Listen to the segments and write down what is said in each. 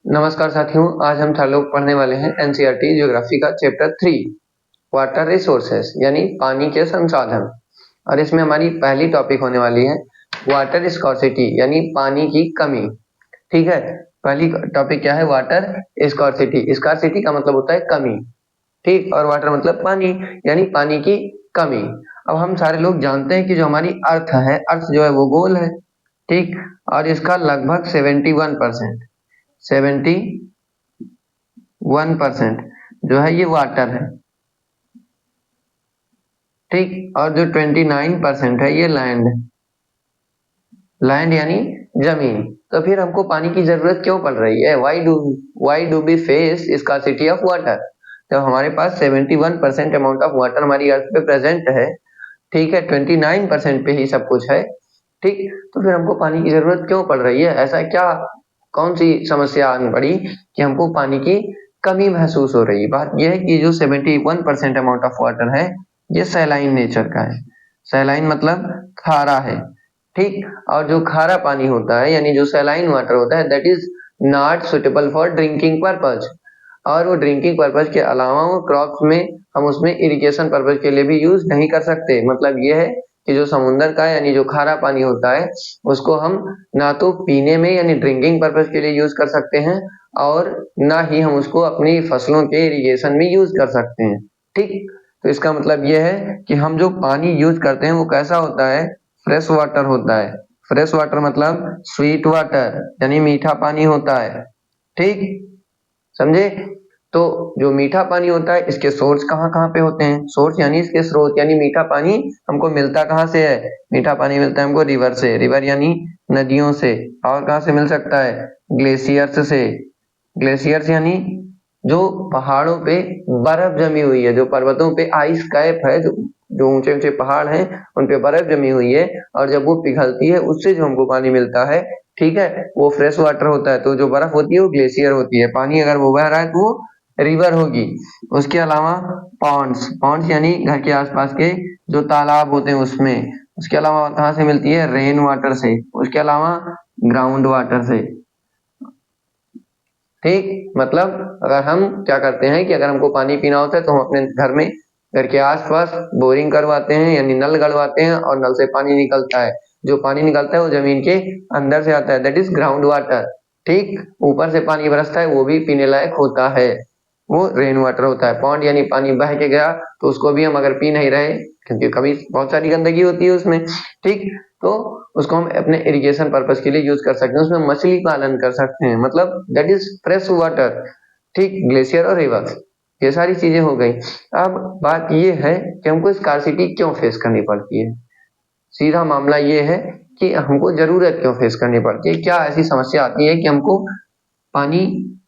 नमस्कार साथियों, आज हम थर्ड लोग पढ़ने वाले हैं एनसीईआरटी ज्योग्राफी का चैप्टर 3 वाटर रिसोर्सेस यानी पानी के संसाधन। और इसमें हमारी पहली टॉपिक होने वाली है वाटर स्कॉर्सिटी यानी पानी की कमी। ठीक है, पहली टॉपिक क्या है? Water scarcity. स्कॉर्सिटी का मतलब होता है कमी, ठीक, और वाटर मतलब पानी यानी पानी की कमी। अब हम सारे लोग जानते हैं कि जो हमारी अर्थ है, अर्थ जो है वो गोल है, ठीक, और इसका लगभग 71% जो है ये वाटर है, ठीक, और जो 29% है ये लैंड है। लैंड यानी जमीन। तो फिर हमको पानी की जरूरत क्यों पड़ रही है? Why do we face scarcity of water? जब हमारे पास 71% अमाउंट ऑफ वाटर हमारी अर्थ पे प्रेजेंट है, ठीक है, 29% पे ही सब कुछ है, ठीक, तो फिर हमको पानी की जरूरत क्यों पड़ रही है? ऐसा क्या, कौन सी समस्या आन पड़ी कि हमको पानी की कमी महसूस हो रही है? बात यह है कि जो 71% अमाउंट ऑफ वाटर है ये सैलाइन नेचर का है। सैलाइन मतलब खारा है, ठीक, और जो खारा पानी होता है यानी जो सैलाइन वाटर होता है that is not suitable for drinking purpose. और वो ड्रिंकिंग पर्पज के अलावा वो क्रॉप्स में हम उसमें इरिगेशन पर्पज के लिए भी यूज नहीं कर सकते। मतलब ये है कि जो समुद्र का यानी जो खारा पानी होता है उसको हम ना तो पीने में यानी ड्रिंकिंग पर्पज के लिए यूज कर सकते हैं और ना ही हम उसको अपनी फसलों के इरिगेशन में यूज कर सकते हैं, ठीक। तो इसका मतलब ये है कि हम जो पानी यूज करते हैं वो कैसा होता है? फ्रेश वाटर होता है। फ्रेश वाटर मतलब स्वीट वाटर यानी मीठा पानी होता है, ठीक, समझे? तो जो मीठा पानी होता है इसके सोर्स कहाँ कहाँ पे होते हैं? सोर्स यानी इसके स्रोत, यानी मीठा पानी हमको मिलता कहाँ से है? मीठा पानी मिलता है हमको रिवर से। रिवर यानी नदियों से। और कहाँ से मिल सकता है? ग्लेशियर्स से। ग्लेशियर्स यानी जो पहाड़ों पे बर्फ जमी हुई है, जो पर्वतों पे आइस कैप है, जो जो ऊंचे ऊंचे पहाड़ हैं उन पे बर्फ जमी हुई है, और जब वो पिघलती है उससे जो हमको पानी मिलता है, ठीक है, वो फ्रेश वाटर होता है। तो जो बर्फ होती है वो ग्लेशियर होती है। पानी अगर वो बह रहा है तो वो रिवर होगी। उसके अलावा पॉन्ड्स, पॉन्ड्स यानी घर के आसपास के जो तालाब होते हैं उसमें। उसके अलावा कहाँ से मिलती है? रेन वाटर से। उसके अलावा ग्राउंड वाटर से, ठीक। मतलब अगर हम क्या करते हैं कि अगर हमको पानी पीना होता है तो हम अपने घर में, घर के आसपास बोरिंग करवाते हैं यानी नल गड़वाते हैं और नल से पानी निकलता है। जो पानी निकलता है वो जमीन के अंदर से आता है, दैट इज ग्राउंड वाटर, ठीक। ऊपर से पानी बरसता है वो भी पीने लायक होता है, वो रेन वाटर होता है। पॉन्ड यानी पानी बह के गया तो उसको भी हम अगर पी नहीं रहे क्योंकि कभी बहुत सारी गंदगी होती है उसमें, ठीक, तो उसको हम अपने इरिगेशन पर्पज के लिए यूज कर सकते हैं। उसमें मछली पालन कर सकते हैं, मतलब दैट इज फ्रेश वाटर, ठीक। ग्लेशियर और रिवर, ये सारी चीजें हो गई। अब बात ये है कि हमको स्कार्सिटी क्यों फेस करनी पड़ती है। सीधा मामला ये है कि हमको जरूरत क्यों फेस करनी पड़ती है, क्या ऐसी समस्या आती है कि हमको पानी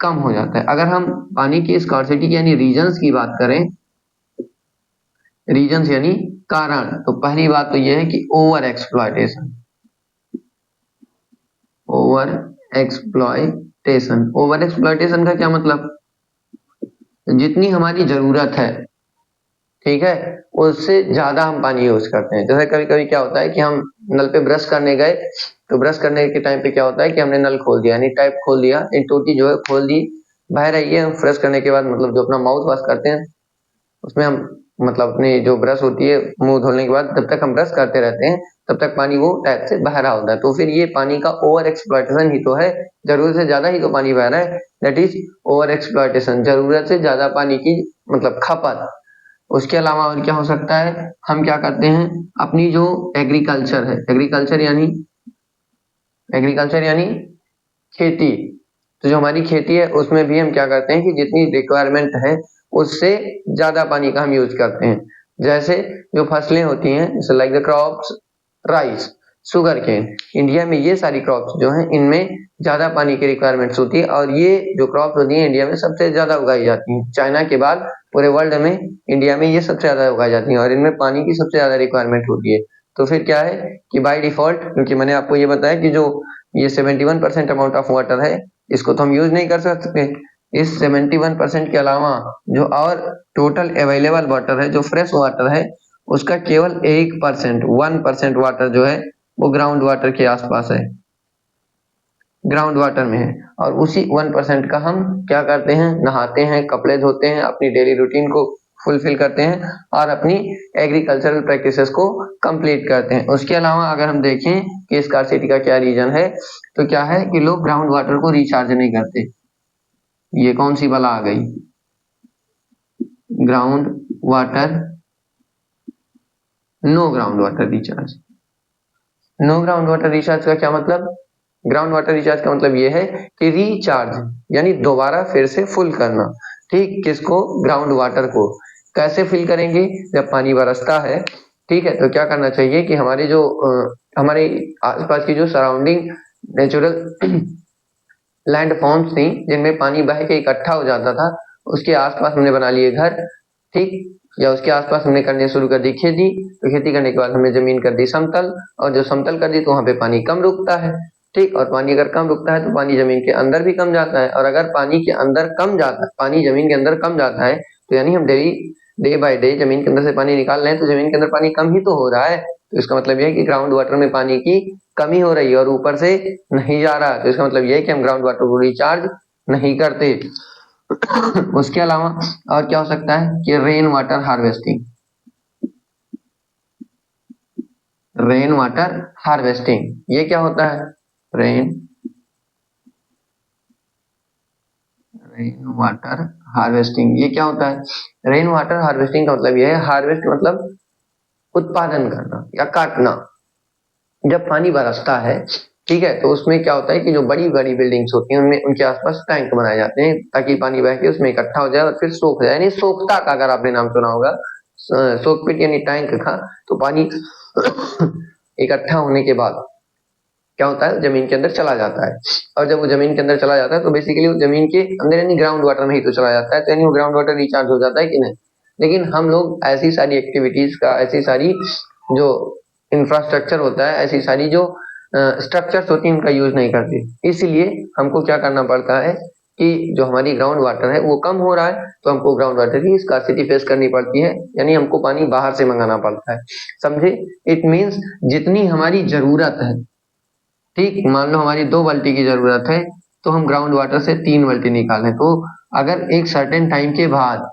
कम हो जाता है। अगर हम पानी की स्कार्सिटी यानी रीजंस की बात करें, रीजंस यानी कारण, तो पहली बात तो यह है कि over exploitation. Over exploitation, over exploitation का क्या मतलब? जितनी हमारी जरूरत है, ठीक है, उससे ज्यादा हम पानी यूज करते हैं। जैसे कभी कभी क्या होता है कि हम नल पे ब्रश करने गए, तो ब्रश करने के टाइम पे क्या होता है कि हमने नल खोल दिया यानी टैप खोल दिया, एक टोटी जो है खोल दी, बह रही है। ब्रश करने के बाद मतलब जो अपना माउथ वॉश करते हैं उसमें हम, मतलब अपनी जो ब्रश होती है मुंह धोने के बाद जब तक हम ब्रश करते रहते हैं तब तक पानी वो टैप से बह रहा होता है। तो फिर ये पानी का ओवर एक्सप्लॉयटेशन ही तो है, जरूरत से ज्यादा ही तो पानी बह रहा है, दैट इज ओवर एक्सप्लॉयटेशन, जरूरत से ज्यादा पानी की मतलब खपत। उसके अलावा और क्या हो सकता है? हम क्या करते हैं, अपनी जो एग्रीकल्चर है, एग्रीकल्चर यानी खेती, तो जो हमारी खेती है उसमें भी हम क्या करते हैं कि जितनी रिक्वायरमेंट है उससे ज्यादा पानी का हम यूज करते हैं। जैसे जो फसलें होती हैं, जैसे like the crops, rice, sugarcane, India में ये सारी क्रॉप्स जो हैं इनमें ज्यादा पानी की रिक्वायरमेंट्स होती है, और ये जो क्रॉप्स होती हैं इंडिया में सबसे ज्यादा उगाई जाती हैं। चाइना के बाद पूरे वर्ल्ड में इंडिया में ये सबसे ज्यादा उगाई जाती हैं और इनमें पानी की सबसे ज्यादा रिक्वायरमेंट होती है। तो फिर क्या है कि बाय डिफॉल्ट, क्योंकि मैंने आपको ये बताया कि जो ये 71% अमाउंट ऑफ वाटर है इसको तो हम यूज नहीं कर सकते। इस 71% के अलावा जो और टोटल अवेलेबल वाटर है, जो फ्रेश वाटर है, उसका केवल 1% वाटर जो है वो ग्राउंड वाटर के आसपास है। ग्राउंड वाटर में है, और उसी 1% का हम क्या करते हैं, नहाते हैं, कपड़े धोते हैं, अपनी डेली रूटीन को फुलफिल करते हैं और अपनी एग्रीकल्चरल प्रैक्टिसेस को कंप्लीट करते हैं। उसके अलावा अगर हम देखें कि स्कार्सिटी का क्या रीजन है, तो क्या है कि लोग ग्राउंड वाटर को रिचार्ज नहीं करते। ये कौन सी बला आ गई, ground water, no ground water recharge. No ground water recharge का क्या मतलब, ग्राउंड वाटर रिचार्ज का मतलब ये है कि रिचार्ज यानी दोबारा फिर से फुल करना। ठीक, किसको, ग्राउंड वाटर को। कैसे फिल करेंगे, जब पानी बरसता है, ठीक है, तो क्या करना चाहिए कि हमारे जो हमारे आसपास की जो सराउंडिंग नेचुरल लैंड फॉर्म्स थी जिनमें पानी बह के इकट्ठा हो जाता था, उसके आसपास हमने बना लिए घर, ठीक, या उसके आसपास हमने करने शुरू कर दी खेती। तो खेती करने के बाद हमने जमीन कर दी समतल, और जो समतल कर दी तो वहां पे पानी कम रुकता है। ठीक, और पानी अगर कम रुकता है तो पानी जमीन के अंदर भी कम जाता है, और अगर पानी के अंदर कम जाता है, पानी जमीन के अंदर कम जाता है, तो यानी हम डेली डे बाय डे जमीन के अंदर से पानी निकाल रहे हैं, तो जमीन के अंदर पानी कम ही तो हो रहा है। तो इसका मतलब यह है कि ग्राउंड वाटर में पानी की कमी हो रही है और ऊपर से नहीं जा रहा। तो इसका मतलब यह है कि हम ग्राउंड वाटर को रिचार्ज नहीं करते। उसके अलावा और क्या हो सकता है कि rain water harvesting, rain water harvesting ये क्या होता है, रेन वाटर हार्वेस्टिंग ये क्या होता है। रेन वाटर हार्वेस्टिंग का मतलब यह है, हार्वेस्ट मतलब उत्पादन करना या काटना। जब पानी बरसता है, ठीक है, तो उसमें क्या होता है कि जो बड़ी बड़ी बिल्डिंग्स होती हैं उनमें उनके आसपास टैंक बनाए जाते हैं ताकि पानी बह के उसमें इकट्ठा हो जाए और फिर सोख जाए, यानी सोखता का अगर आपने नाम सुना होगा, सोकपिट यानी टैंक का। तो पानी इकट्ठा होने के बाद क्या होता है, जमीन के अंदर चला जाता है, और जब वो जमीन के अंदर चला जाता है तो बेसिकली वो जमीन के अंदर यानी ग्राउंड वाटर में ही तो चला जाता है, तो यानी वो ग्राउंड वाटर रिचार्ज हो जाता है कि नहीं। लेकिन हम लोग ऐसी सारी एक्टिविटीज का, ऐसी सारी जो इंफ्रास्ट्रक्चर होता है, ऐसी सारी जो स्ट्रक्चर्स होती हैं उनका यूज नहीं करते। इसलिए हमको क्या करना पड़ता है कि जो हमारी ग्राउंड वाटर है वो कम हो रहा है, तो हमको ग्राउंड वाटर की स्कार्सिटी फेस करनी पड़ती है, यानी हमको पानी बाहर से मंगाना पड़ता है। समझे, इट मीन्स जितनी हमारी जरूरत है, ठीक, मान लो हमारी 2 बाल्टी की जरूरत है, तो हम ग्राउंड वाटर से 3 बाल्टी निकालें, तो अगर एक सर्टेन टाइम के बाद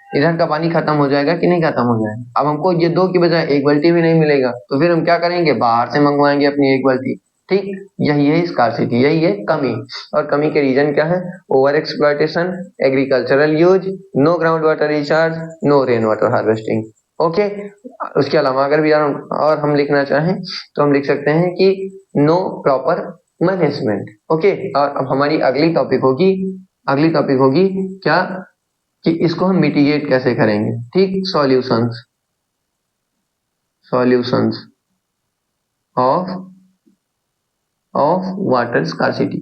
इधर का पानी खत्म हो जाएगा कि नहीं खत्म हो जाएगा, अब हमको ये 2 की बजाय 1 बाल्टी भी नहीं मिलेगा, तो फिर हम क्या करेंगे, बाहर से मंगवाएंगे अपनी 1 बाल्टी। ठीक, यही है स्कार्सिटी, यही है कमी। और कमी के रीजन क्या है, over exploitation, agricultural use, no ground water recharge, no rain water harvesting. Okay, उसके अलावा अगर भी और हम लिखना चाहें तो हम लिख सकते हैं कि नो प्रॉपर मैनेजमेंट। ओके, और अब हमारी अगली टॉपिक होगी क्या, कि इसको हम मिटिगेट कैसे करेंगे। ठीक, solutions, solutions of water scarcity.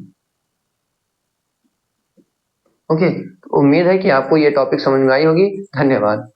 Okay, उम्मीद है कि आपको ये टॉपिक समझ में आई होगी। धन्यवाद।